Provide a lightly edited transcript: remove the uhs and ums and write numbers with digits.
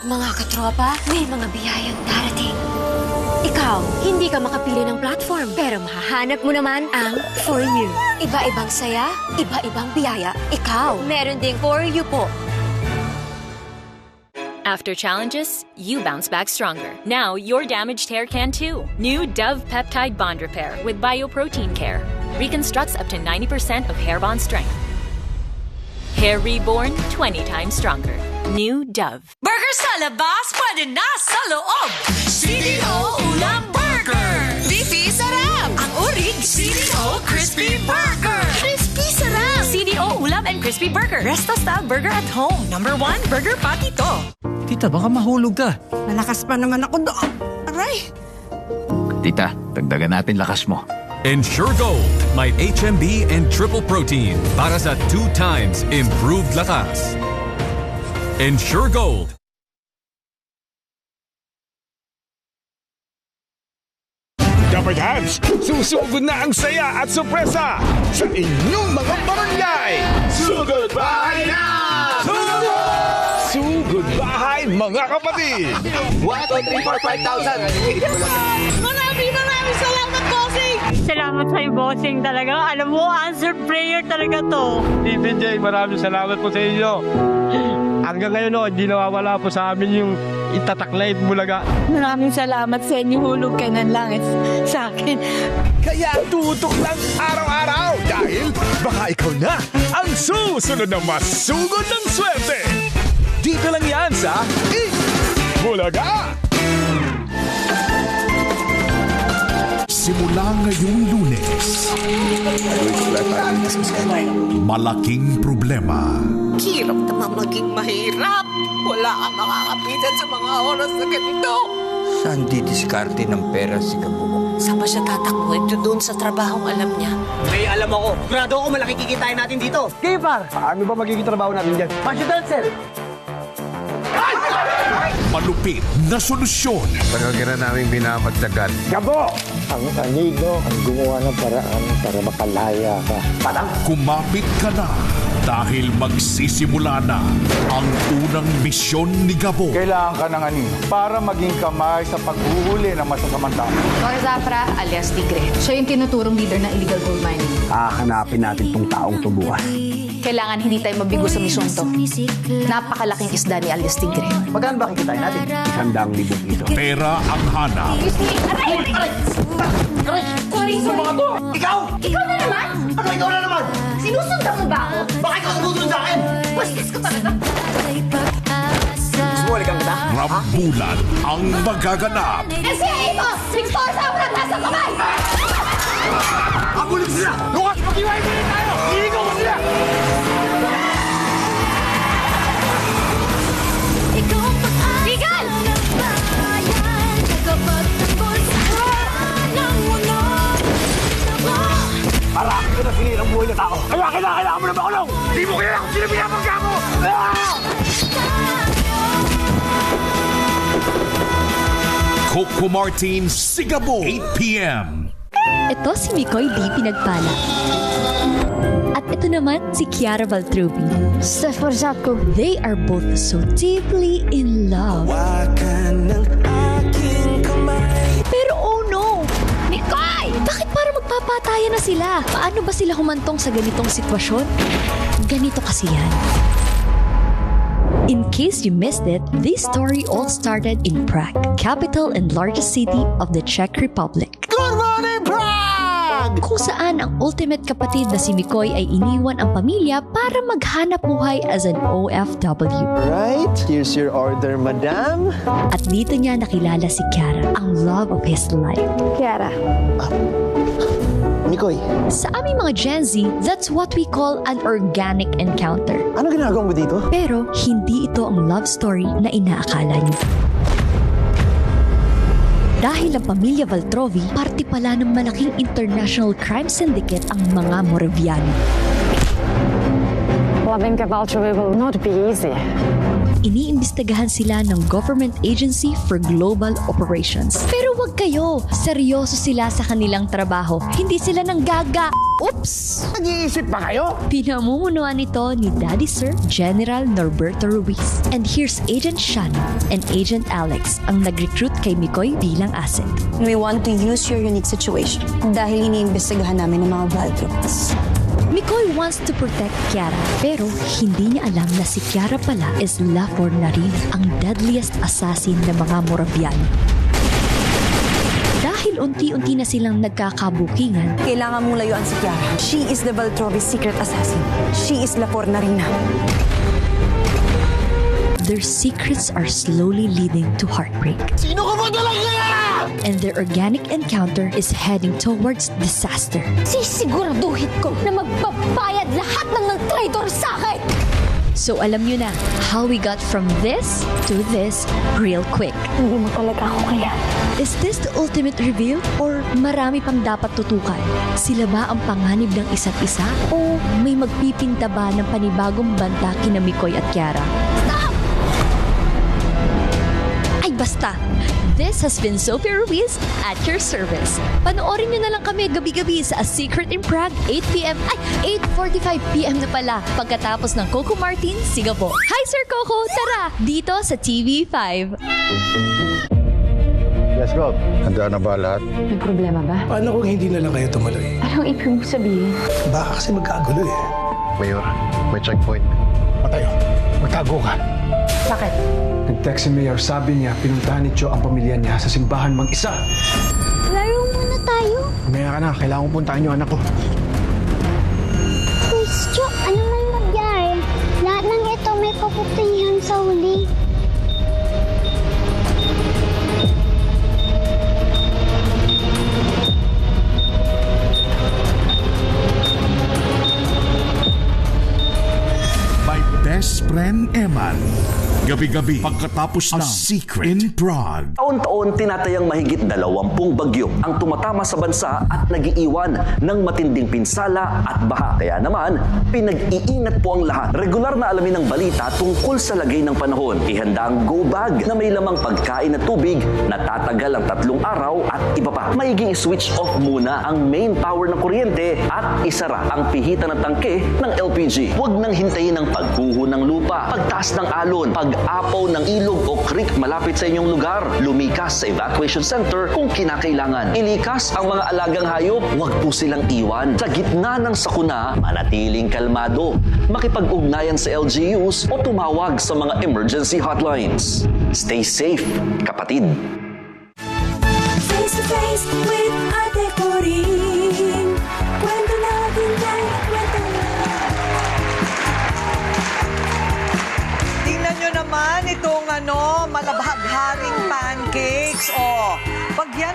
Mga katropa, may mga biyayang darating. Ikaw, hindi ka makapili ng platform, pero mahahanap mo naman ang For You. Iba-ibang saya, iba-ibang biyaya. Ikaw, meron ding For You po. After challenges, you bounce back stronger. Now, your damaged hair can too. New Dove Peptide Bond Repair with Bioprotein Care. Reconstructs up to 90% of hair bond strength. Hair reborn 20 times stronger. New Dove. Burger sa labas, pwede na sa loob. CDO Ulam Burger. Beefy sarap. Ang urig, CDO Crispy Burger. Crispy sarap. CDO Ulam and Crispy Burger. Resto-style burger at home. #1 burger patty to. Tita, baka mahulog ka. Malakas pa naman ako doon. Aray! Tita, dagdagan natin lakas mo. Ensure Gold, may HMB and triple protein para sa 2 times improved lakas. Ensure Gold. Kapag Habs, susugod na ang saya at sorpresa sa inyong mga barangay. Sugod bahay na! Sugod bahay, mga kapatid! 1, 2, 3, 4, 5,000. Maraming salamat, Bossing! Salamat sa'yo, Bossing. Talaga, alam mo, answer prayer talaga to. TVJ, maraming salamat po sa inyo. Hanggang ngayon, hindi nawawala po sa amin yung itataklay Bulaga. Maraming salamat sa inyo. Hulog ka ng langit sa akin. Kaya tutok lang araw-araw dahil baka ikaw na ang susunod na masugod ng swerte. Dito lang yan sa Bulaga! Simula ngayong Lunes, malaking problema. Hirap naman maging mahirap. Wala kang makakapitan sa mga oras na ganito. Saan didiskarte ng pera si Kabungo? Saan ba siya tatakbo? Ito doon sa trabahong alam niya. May alam ako. Grado ako malaki kikitain natin dito. Kipar, paano ba magiging trabaho natin dyan? Pasyo dancer! Malupit na solusyon. Pagkakira namin binamagtagal. Gabo! Ang amigo ang gumawa ng paraan para makalaya ka. Kumapit ka na dahil magsisimula na ang unang misyon ni Gabo. Kailangan ka ng ani para maging kamay sa paghuhuli ng masasamang tao. Cor Zafra alias Tigre. Siya yung tinuturong leader ng illegal gold mining. Hahanapin natin tong taong tubuhan. Kailangan hindi tayo mabigo sa misyon to. Napakalaking isda ni alias Tigre. Magkano ba kikitain natin? 100,000 piso. Pera ang hanap. Sorry, mga to! Ikaw! Ikaw na naman? Ano ikaw na naman? Sinusundan mo ba ako? Baka ikaw sumusunod sa akin? Bastis ka talaga! Sumulikan kita? Rambulan ang magaganap. NCIA ko! 6 stores ako na nasa kamay! Abulit sila! Lukas, mag-iway mo rin tayo! Iigaw mo sila! Bigal! Marami ko na sinirang buhay na tao. Kaya kailangan mo na makulong! Di mo kailangan kung sino pinapagka mo! Coco Martin, Sigabo, 8 p.m. Ito si Mikoy D. Pinagpala. At ito naman si Kiara Baltrubi. Steph Orzatko. They are both so deeply in love. Pero oh no! Mikoy! Bakit para magpapatayan na sila? Paano ba sila humantong sa ganitong sitwasyon? Ganito kasi yan. In case you missed it, this story all started in Prague, capital and largest city of the Czech Republic. Good morning, Prague! Kung saan ang ultimate kapatid na si Mikoy ay iniwan ang pamilya para maghanap buhay as an OFW. Right, here's your order, madam. At dito niya nakilala si Kiara, ang love of his life. Kiara. Mikoy, Sa aming mga Gen Z, that's what we call an organic encounter. ano ginagawa mo dito? Pero hindi ito ang love story na inaakala niyo. Dahil ang pamilya Valtrovi, parte pala ng malaking international crime syndicate ang mga Moraviano. Loving Valtrovi will not be easy. iniimbestigahan sila ng Government Agency for Global Operations. Pero wag kayo, seryoso sila sa kanilang trabaho. Hindi sila nanggaga. Oops! Nag-iisip pa kayo? Pinamumunuan ito ni Daddy Sir General Norberto Ruiz. And here's Agent Shani and Agent Alex ang nag-recruit kay Mikoy bilang asset. We want to use your unique situation dahil iniimbestigahan namin ng mga Valtrons. Mikoy wants to protect Kiara, pero hindi niya alam na si Kiara pala is Lafor na rin, ang deadliest assassin ng mga Moraviano. Dahil unti-unti na silang nagkakabukingan, kailangan mong layuan si Kiara. She is the Valtrovi's secret assassin. She is Lafor na rin. Their secrets are slowly leading to heartbreak. Sino ka ba talaga? And their organic encounter is heading towards disaster. Sisiguraduhin ko na magbabayad lahat ng traitor sa akin! So alam nyo na how we got from this to this real quick. Hindi mo talaga ako kaya. Is this the ultimate reveal or marami pang dapat tutukan? Sila ba ang panganib ng isa't isa o may magpipinta ba ng panibagong banta kina Mikoy at Kiara? Stop! Ay basta! This has been Sophie Ruiz at your service. Panoorin nyo na lang kami gabi-gabi sa A Secret in Prague, 8 p.m. Ay, 8:45 p.m. na pala. Pagkatapos ng Coco Martin, Singapore. Hi Sir Coco! Tara! Dito sa TV5. Let's go. Handa na ba lahat? May problema ba? Paano kung hindi na lang kayo tumuloy? Anong ibig mo sabihin? Baka kasi magkagulo eh. Mayor, may checkpoint. Matayo, magtago ka. Bakit? Nag-text si Mayor, sabi niya, pinuntahan ni Cho ang pamilya niya sa simbahan mag-isa. Laro muna tayo. Maya ka na, kailangan kong puntahan yung anak ko. Miss Cho, ano man magyari? Lahat ng ito may paputihan sa huli. My best friend Eman. Gabi-gabi pagkatapos ng Secret in Prague. Taon-taon tinatayang mahigit 20 bagyo ang tumatama sa bansa at nagiiwan ng matinding pinsala at baha. Kaya naman, pinag-iingat po ang lahat. Regular na alamin ng balita tungkol sa lagay ng panahon. Ihanda ang go bag na may lamang pagkain at tubig na tatagal ang 3 araw at iba pa. Maiging switch off muna ang main power ng kuryente at isara ang pihitan ng tangke ng LPG. Huwag nang hintayin ang pagguho ng lupa, pagtaas ng alon, pag-apaw ng ilog o creek malapit sa inyong lugar. Lumikas sa evacuation center kung kinakailangan. Ilikas ang mga alagang hayop, huwag po silang iwan. Sa gitna ng sakuna, manatiling kalmado. Makipag-ugnayan sa LGUs o tumawag sa mga emergency hotlines. Stay safe, kapatid. Face to face with Ate Coring. Kwento natin yan, kwento na. Tingnan nyo naman itong malabhagharing pancakes. Pag yan